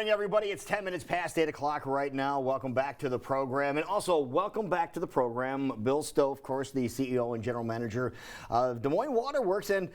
Morning, everybody. It's 10 minutes past 8 o'clock right now. Welcome back to the program. And also, welcome back to the program, Bill Stowe, of course, the CEO and General Manager of Des Moines Waterworks. And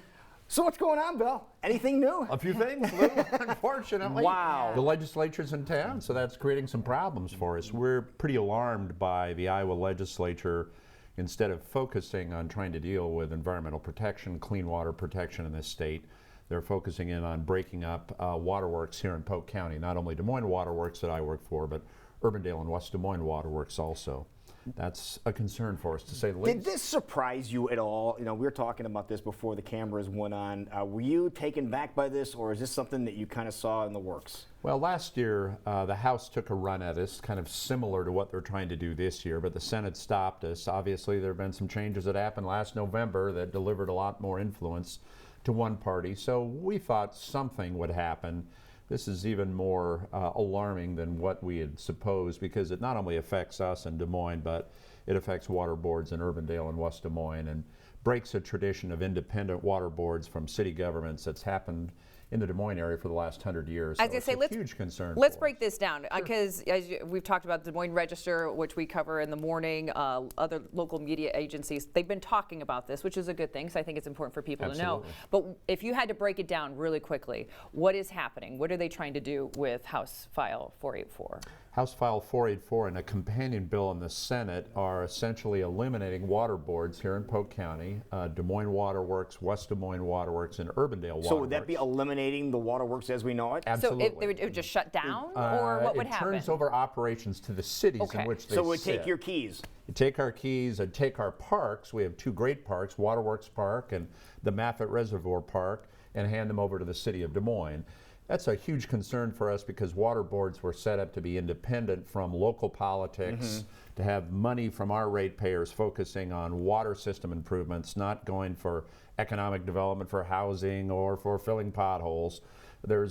so what's going on, Bill? Anything new? A few things, Lou, unfortunately. Wow. The legislature's in town, so that's creating some problems for us. We're pretty alarmed by the Iowa legislature. Instead of focusing on trying to deal with environmental protection, clean water protection in this state, they're focusing in on breaking up waterworks here in Polk County. Not only Des Moines Waterworks that I work for, but Urbandale and West Des Moines Waterworks also. That's a concern for us, to say the least. Did this surprise you at all? You know, we were talking about this before the cameras went on. Were you taken back by this, or is this something that you kind of saw in the works? Well, last year, the House took a run at us, kind of similar to what they're trying to do this year, but the Senate stopped us. Obviously, there have been some changes that happened last November that delivered a lot more influence to one party, so we thought something would happen. This is even more alarming than what we had supposed, because it not only affects us in Des Moines, but it affects water boards in Urbandale and West Des Moines, and breaks a tradition of independent water boards from city governments that's happened in the Des Moines area for the last 100 years. I was going to say, it's a huge concern. Let's break this down, because as we've talked about the Des Moines Register, which we cover in the morning, other local media agencies, they've been talking about this, which is a good thing, so I think it's important for people to know. But if you had to break it down really quickly, what is happening? What are they trying to do with House File 484? House File 484 and a companion bill in the Senate are essentially eliminating water boards here in Polk County, Des Moines Waterworks, West Des Moines Waterworks, and Urbandale Waterworks. So would that be eliminating the waterworks as we know it? Absolutely. So it would just shut down, or what would happen? It turns over operations to the cities in which they sit. So it would take your keys. You take our keys and take our parks. We have two great parks, Waterworks Park and the Maffett Reservoir Park, and hand them over to the city of Des Moines. That's a huge concern for us, because water boards were set up to be independent from local politics, to have money from our ratepayers focusing on water system improvements, not going for economic development for housing or for filling potholes. There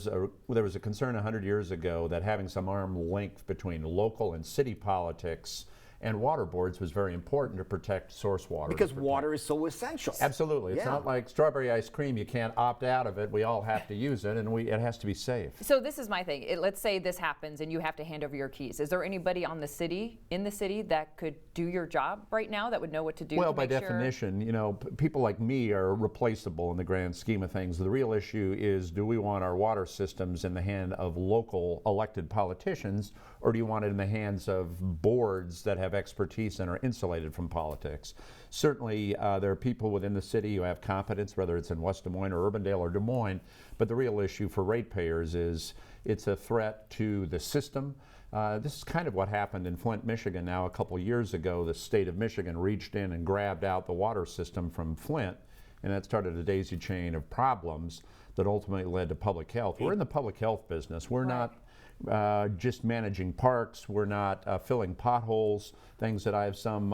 was a concern 100 years ago that having some arm's length between local and city politics and water boards was very important to protect source water. Because water is so essential. Absolutely. It's not like strawberry ice cream. You can't opt out of it. We all have to use it, and it has to be safe. So this is my thing. Let's say this happens and you have to hand over your keys. Is there anybody in the city that could do your job right now, that would know what to do? Well, by definition, you know, people like me are replaceable in the grand scheme of things. The real issue is, do we want our water systems in the hand of local elected politicians, or do you want it in the hands of boards that have expertise and are insulated from politics? Certainly, there are people within the city who have competence, whether it's in West Des Moines or Urbandale or Des Moines, but the real issue for ratepayers is it's a threat to the system. This is kind of what happened in Flint, Michigan now a couple years ago. The state of Michigan reached in and grabbed out the water system from Flint, and that started a daisy chain of problems that ultimately led to public health. We're in the public health business. We're not just managing parks. We're not filling potholes, things that I have some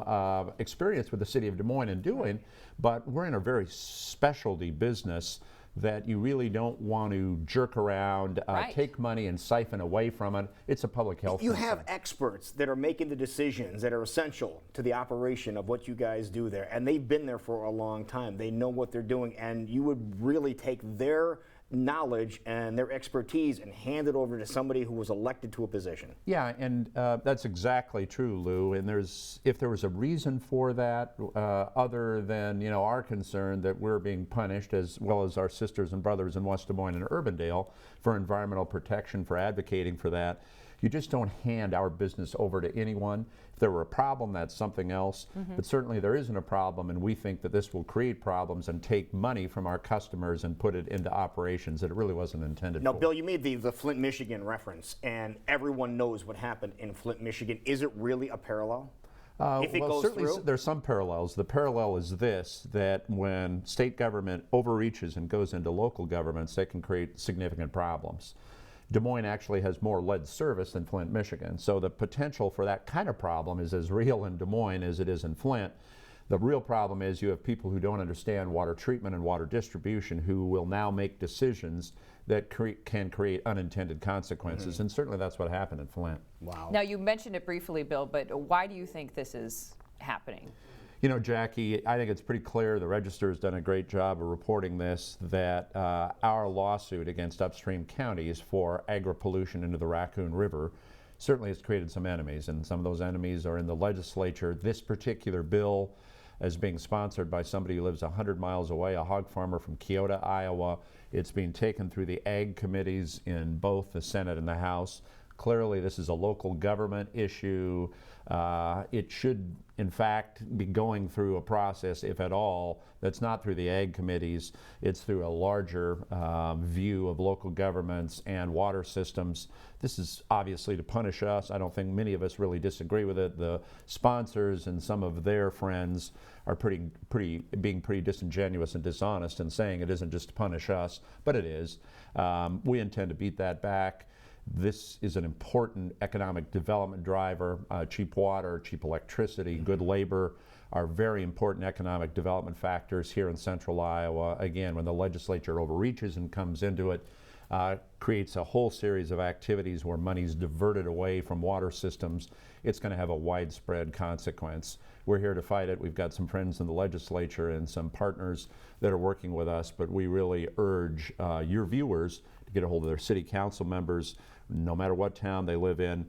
experience with the city of Des Moines in doing, but we're in a very specialty business that you really don't want to jerk around, take money and siphon away from it. It's a public health concern. Have experts that are making the decisions that are essential to the operation of what you guys do there, and they've been there for a long time. They know what they're doing, and you would really take their knowledge and their expertise and hand it over to somebody who was elected to a position. Yeah, and that's exactly true, Lou. And if there was a reason for that, other than our concern that we're being punished, as well as our sisters and brothers in West Des Moines and Urbandale, for environmental protection, for advocating for that, you just don't hand our business over to anyone. If there were a problem, that's something else. But certainly there isn't a problem, and we think that this will create problems and take money from our customers and put it into operations that it really wasn't intended for. Now, Bill, you made the Flint, Michigan reference, and everyone knows what happened in Flint, Michigan. Is it really a parallel? If it goes certainly through? There's some parallels. The parallel is this, that when state government overreaches and goes into local governments, they can create significant problems. Des Moines actually has more lead service than Flint, Michigan. So the potential for that kind of problem is as real in Des Moines as it is in Flint. The real problem is you have people who don't understand water treatment and water distribution who will now make decisions that can create unintended consequences. And certainly that's what happened in Flint. Wow. Now, you mentioned it briefly, Bill, but why do you think this is happening? You know, Jackie, I think it's pretty clear, the Register has done a great job of reporting this, that our lawsuit against upstream counties for agri-pollution into the Raccoon River certainly has created some enemies, and some of those enemies are in the legislature. This particular bill is being sponsored by somebody who lives 100 miles away, a hog farmer from Keota, Iowa. It's being taken through the ag committees in both the Senate and the House. Clearly, this is a local government issue. It should, in fact, be going through a process, if at all, that's not through the ag committees. It's through a larger view of local governments and water systems. This is obviously to punish us. I don't think many of us really disagree with it. The sponsors and some of their friends are being pretty disingenuous and dishonest and saying it isn't just to punish us, but it is. We intend to beat that back. This is an important economic development driver. Cheap water, cheap electricity, good labor are very important economic development factors here in central Iowa. Again, when the legislature overreaches and comes into it, creates a whole series of activities where money's diverted away from water systems, it's going to have a widespread consequence. We're here to fight it. We've got some friends in the legislature and some partners that are working with us, but we really urge your viewers to get a hold of their city council members, no matter what town they live in,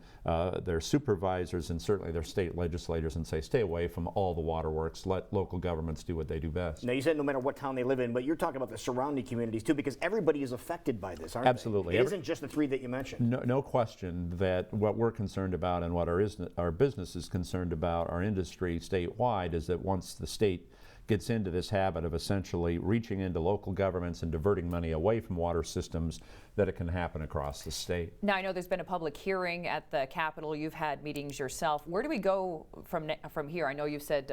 their supervisors, and certainly their state legislators, and say, stay away from all the waterworks. Let local governments do what they do best. Now, you said no matter what town they live in, but you're talking about the surrounding communities too, because everybody is affected by this, aren't Absolutely. they? It isn't just the three that you mentioned. No question that what we're concerned about and what our business is concerned about, our industry statewide, is that once the state gets into this habit of essentially reaching into local governments and diverting money away from water systems, that it can happen across the state. Now, I know there's been a public hearing at the Capitol. You've had meetings yourself. Where do we go from here? I know you've said,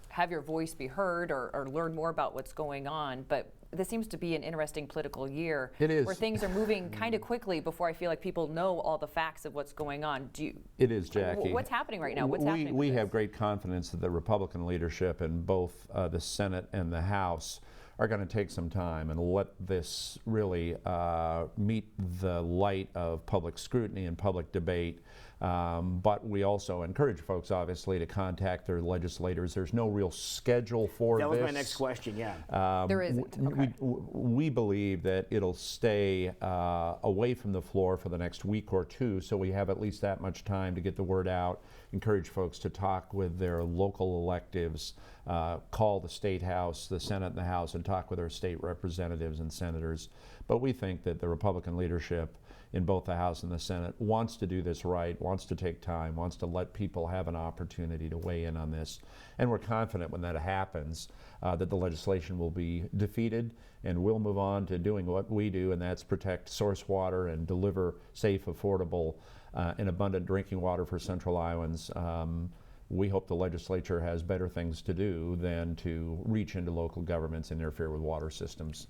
have your voice be heard or learn more about what's going on, but this seems to be an interesting political year. It is. Where things are moving kind of quickly before I feel like people know all the facts of what's going on. It is, Jackie. What's happening right now? What's happening? We have great confidence that the Republican leadership in both the Senate and the House are going to take some time and let this really meet the light of public scrutiny and public debate. But we also encourage folks, obviously, to contact their legislators. There's no real schedule for this. That was my next question, yeah. There isn't. Okay. We believe that it'll stay away from the floor for the next week or two, so we have at least that much time to get the word out, encourage folks to talk with their local electives, call the State House, the Senate and the House, and talk with their state representatives and senators. But we think that the Republican leadership in both the House and the Senate wants to do this right, wants to take time, wants to let people have an opportunity to weigh in on this. And we're confident when that happens that the legislation will be defeated and we'll move on to doing what we do, and that's protect source water and deliver safe, affordable, and abundant drinking water for Central Iowans. We hope the legislature has better things to do than to reach into local governments and interfere with water systems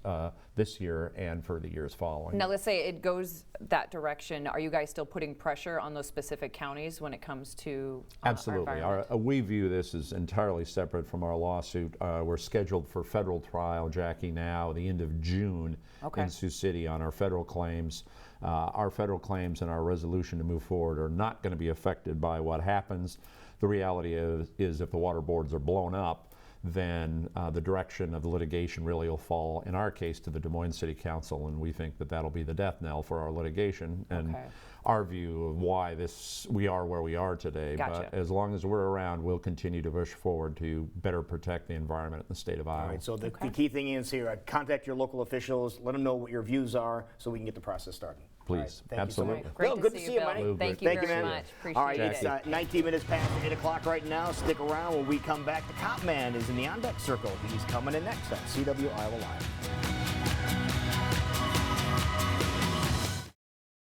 this year and for the years following. Now, let's say it goes that direction. Are you guys still putting pressure on those specific counties when it comes to Absolutely. Our environment? We view this as entirely separate from our lawsuit. We're scheduled for federal trial, Jackie, now, the end of June in Sioux City on our federal claims. Our federal claims and our resolution to move forward are not going to be affected by what happens. The reality is if the water boards are blown up, then the direction of the litigation really will fall, in our case, to the Des Moines City Council, and we think that that'll be the death knell for our litigation and our view of why we are where we are today. Gotcha. But as long as we're around, we'll continue to push forward to better protect the environment in the state of Iowa. All right, so the key thing is here, contact your local officials, let them know what your views are so we can get the process started. Please, Right, absolutely. Great Good to to see see you, you, Bill. buddy. Thank you Thank you, very man. much. Appreciate All right, it. it's 19 minutes past 8 o'clock right now. Stick around when we come back. The Cop Man is in the on-deck circle. He's coming in next on CW Iowa Live.